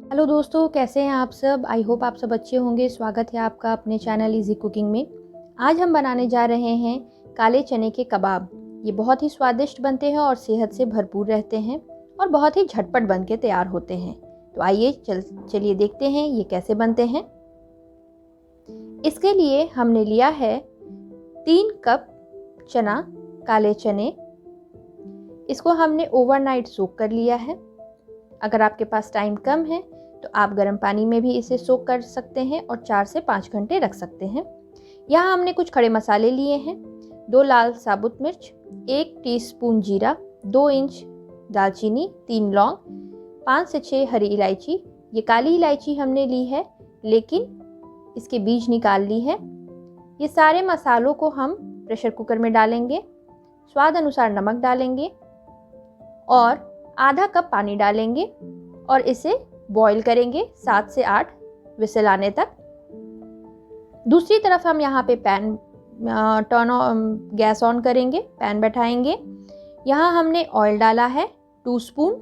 Hello दोस्तों, कैसे हैं आप सब। आई होप आप सब अच्छे होंगे। स्वागत है आपका अपने चैनल इजी कुकिंग में। आज हम बनाने जा रहे हैं काले चने के कबाब। ये बहुत ही स्वादिष्ट बनते हैं और सेहत से भरपूर रहते हैं और बहुत ही झटपट बन के तैयार होते हैं। तो आइए चलिए देखते हैं ये कैसे बनते हैं। इसके लिए हमने लिया है 3 कप चना, काले चने। इसको हमने ओवरनाइट सोक कर लिया है। अगर आपके पास टाइम कम है तो आप गर्म पानी में भी इसे सोक कर सकते हैं और 4 से 5 घंटे रख सकते हैं। यहाँ हमने कुछ खड़े मसाले लिए हैं। 2 लाल साबुत मिर्च, 1 टीस्पून जीरा, 2 इंच दालचीनी, 3 लौंग, 5 से 6 हरी इलायची। ये काली इलायची हमने ली है लेकिन इसके बीज निकाल ली है। ये सारे मसालों को हम प्रेशर कुकर में डालेंगे। स्वाद अनुसार नमक डालेंगे और आधा कप पानी डालेंगे और इसे बॉईल करेंगे 7 से 8 विसल आने तक। दूसरी तरफ हम यहाँ पे गैस ऑन करेंगे, पैन बैठाएंगे। यहाँ हमने ऑयल डाला है 2 स्पून।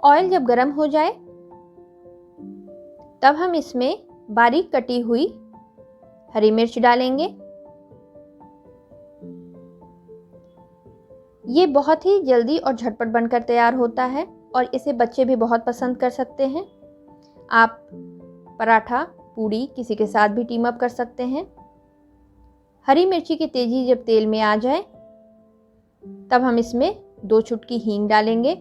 ऑयल जब गर्म हो जाए तब हम इसमें बारीक कटी हुई हरी मिर्च डालेंगे। ये बहुत ही जल्दी और झटपट बनकर तैयार होता है और इसे बच्चे भी बहुत पसंद कर सकते हैं। आप पराठा, पूड़ी किसी के साथ भी टीम अप कर सकते हैं। हरी मिर्ची की तेजी जब तेल में आ जाए तब हम इसमें 2 चुटकी हींग डालेंगे।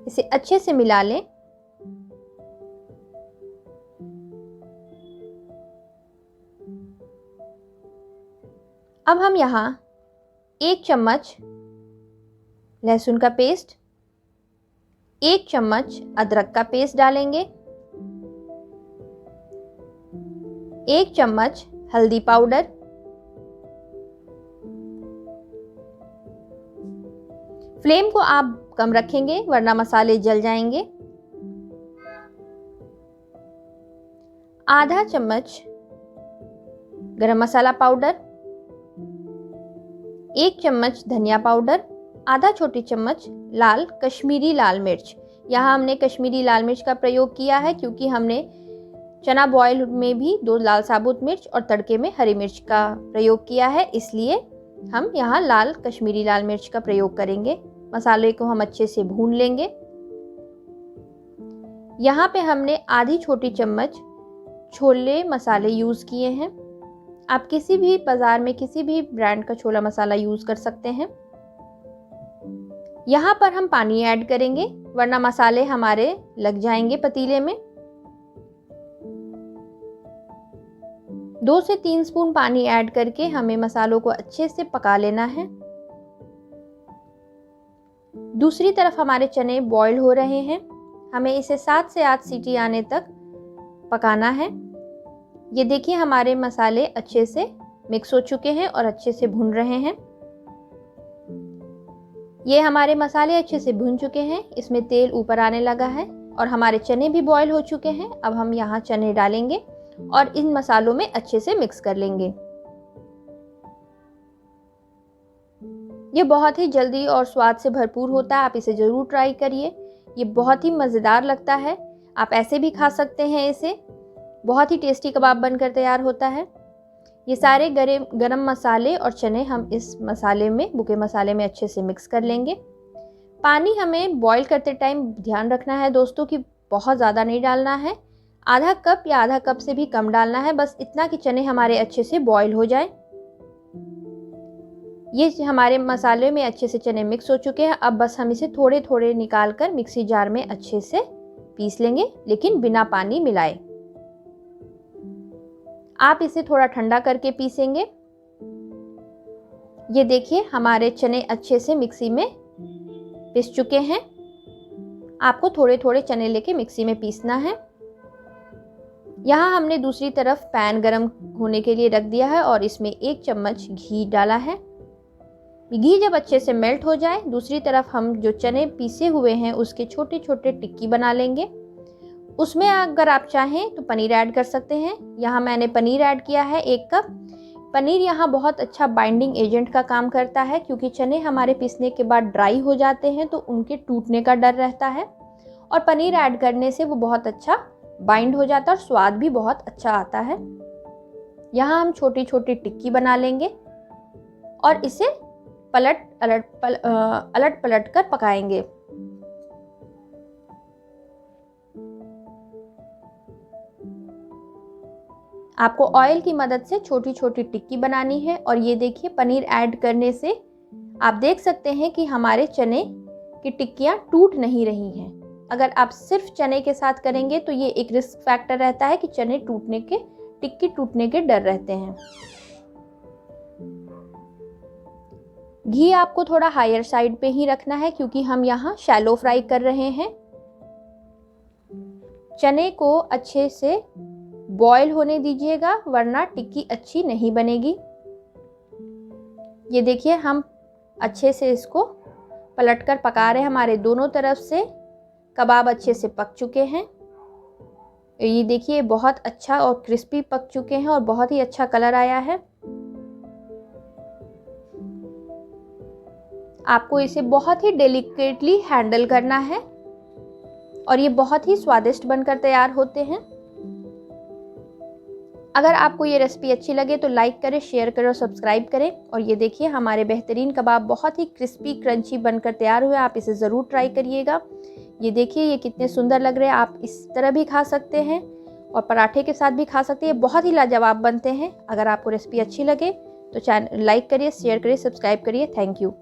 इसे अच्छे से मिला लें। अब हम यहाँ 1 चम्मच लहसुन का पेस्ट, 1 चम्मच अदरक का पेस्ट डालेंगे, 1 चम्मच हल्दी पाउडर, फ्लेम को आप कम रखेंगे वरना मसाले जल जाएंगे। आधा चम्मच गरम मसाला पाउडर, 1 चम्मच धनिया पाउडर, आधा छोटी चम्मच लाल कश्मीरी लाल मिर्च। यहाँ हमने कश्मीरी लाल मिर्च का प्रयोग किया है क्योंकि हमने चना बॉयल में भी 2 लाल साबुत मिर्च और तड़के में हरी मिर्च का प्रयोग किया है, इसलिए हम यहाँ लाल कश्मीरी लाल मिर्च का प्रयोग करेंगे। मसाले को हम अच्छे से भून लेंगे। यहाँ पे हमने आधी छोटी चम्मच छोले मसाले यूज़ किए हैं। आप किसी भी बाजार में किसी भी ब्रांड का छोला मसाला यूज कर सकते हैं। यहाँ पर हम पानी ऐड करेंगे वरना मसाले हमारे लग जाएंगे पतीले में। 2 से 3 स्पून पानी ऐड करके हमें मसालों को अच्छे से पका लेना है। दूसरी तरफ हमारे चने बॉईल हो रहे हैं। हमें इसे 7 से 8 सीटी आने तक पकाना है। ये देखिए हमारे मसाले अच्छे से मिक्स हो चुके हैं और अच्छे से भुन रहे हैं। ये हमारे मसाले अच्छे से भुन चुके हैं, इसमें तेल ऊपर आने लगा है और हमारे चने भी बॉईल हो चुके हैं। अब हम यहाँ चने डालेंगे और इन मसालों में अच्छे से मिक्स कर लेंगे। ये बहुत ही जल्दी और स्वाद से भरपूर होता है, आप इसे ज़रूर ट्राई करिए। ये बहुत ही मज़ेदार लगता है। आप ऐसे भी खा सकते हैं इसे। बहुत ही टेस्टी कबाब बनकर तैयार होता है। ये सारे गरम मसाले और चने हम इस मसाले में, बुके मसाले में अच्छे से मिक्स कर लेंगे। पानी हमें बॉईल करते टाइम ध्यान रखना है दोस्तों कि बहुत ज़्यादा नहीं डालना है। आधा कप या आधा कप से भी कम डालना है, बस इतना कि चने हमारे अच्छे से बॉईल हो जाए। ये हमारे मसाले में अच्छे से चने मिक्स हो चुके हैं। अब बस हम इसे थोड़े थोड़े निकाल कर मिक्सी जार में अच्छे से पीस लेंगे, लेकिन बिना पानी मिलाए। आप इसे थोड़ा ठंडा करके पीसेंगे। ये देखिए हमारे चने अच्छे से मिक्सी में पिस चुके हैं। आपको थोड़े थोड़े चने लेके मिक्सी में पीसना है। यहाँ हमने दूसरी तरफ पैन गरम होने के लिए रख दिया है और इसमें 1 चम्मच घी डाला है। घी जब अच्छे से मेल्ट हो जाए, दूसरी तरफ हम जो चने पीसे हुए हैं उसके छोटे छोटे टिक्की बना लेंगे। उसमें अगर आप चाहें तो पनीर ऐड कर सकते हैं। यहाँ मैंने पनीर ऐड किया है 1 कप। पनीर यहाँ बहुत अच्छा बाइंडिंग एजेंट का काम करता है, क्योंकि चने हमारे पीसने के बाद ड्राई हो जाते हैं तो उनके टूटने का डर रहता है, और पनीर ऐड करने से वो बहुत अच्छा बाइंड हो जाता है और स्वाद भी बहुत अच्छा आता है। यहाँ हम छोटी छोटी टिक्की बना लेंगे और इसे अलट पलट कर पकाएंगे। आपको ऑयल की मदद से छोटी छोटी टिक्की बनानी है। और ये देखिए, पनीर ऐड करने से आप देख सकते हैं कि हमारे चने की टिक्कियाँ टूट नहीं रही हैं। अगर आप सिर्फ चने के साथ करेंगे तो ये एक रिस्क फैक्टर रहता है कि टिक्की टूटने के डर रहते हैं। घी आपको थोड़ा हायर साइड पे ही रखना है, क्योंकि हम यहाँ शैलो फ्राई कर रहे हैं। चने को अच्छे से बॉईल होने दीजिएगा, वरना टिक्की अच्छी नहीं बनेगी। ये देखिए, हम अच्छे से इसको पलटकर पका रहे हैं। हमारे दोनों तरफ से कबाब अच्छे से पक चुके हैं। ये देखिए, बहुत अच्छा और क्रिस्पी पक चुके हैं और बहुत ही अच्छा कलर आया है। आपको इसे बहुत ही डेलिकेटली हैंडल करना है और ये बहुत ही स्वादिष्ट बनकर तैयार होते हैं। अगर आपको ये रेसिपी अच्छी लगे तो लाइक करें, शेयर करें और सब्सक्राइब करें। और ये देखिए, हमारे बेहतरीन कबाब बहुत ही क्रिस्पी क्रंची बनकर तैयार हुए। आप इसे ज़रूर ट्राई करिएगा। ये देखिए, ये कितने सुंदर लग रहे हैं। आप इस तरह भी खा सकते हैं और पराठे के साथ भी खा सकते हैं। बहुत ही लाजवाब बनते हैं। अगर आपको रेसिपी अच्छी लगे तो चैनल लाइक करिए, शेयर करिए, सब्सक्राइब करिए। Thank you.